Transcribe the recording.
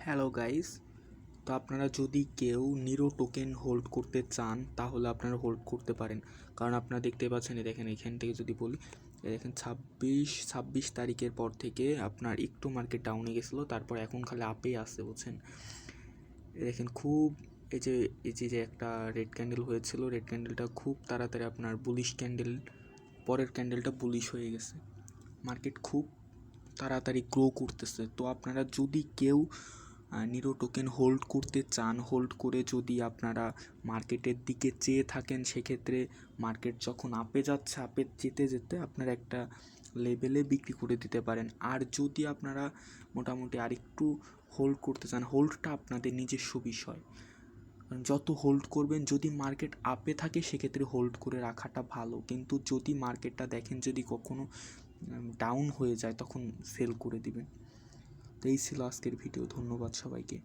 Hello guys, তো আপনারা যদি কেউ নিরো টোকেন হোল্ড করতে চান তাহলে আপনারা হোল্ড করতে পারেন। কারণ আপনারা দেখতে পাচ্ছেন, দেখেন এখান থেকে যদি বলি, দেখেন ছাব্বিশ তারিখের পর থেকে আপনার একটু মার্কেট ডাউনে গেছিলো, তারপর এখন খালি আপেই আসছে, বুঝছেন। দেখেন খুব এই যে একটা রেড ক্যান্ডেল হয়েছিল, রেড ক্যান্ডেলটা খুব তাড়াতাড়ি আপনার বুলিশ ক্যান্ডেল, পরের ক্যান্ডেলটা বুলিশ হয়ে গেছে। মার্কেট খুব তাড়াতাড়ি গ্রো করতেছে। তো আপনারা যদি কেউ নিরো টোকেন হোল্ড করতে চান, হোল্ড করে যদি আপনারা মার্কেটের দিকে চেয়ে থাকেন, সেক্ষেত্রে মার্কেট যখন আপে যাচ্ছে, আপে যেতে যেতে আপনারা একটা লেভেলে বিক্রি করে দিতে পারেন। আর যদি আপনারা মোটামুটি আরেকটু হোল্ড করতে চান, হোল্ডটা আপনাদের নিজস্ব বিষয়। যত হোল্ড করবেন, যদি মার্কেট আপে থাকে সেক্ষেত্রে হোল্ড করে রাখাটা ভালো, কিন্তু যদি মার্কেটটা দেখেন যদি কখনো ডাউন হয়ে যায় তখন সেল করে দিবেন। তো এই ছিল আজকের ভিডিও। ধন্যবাদ সবাইকে।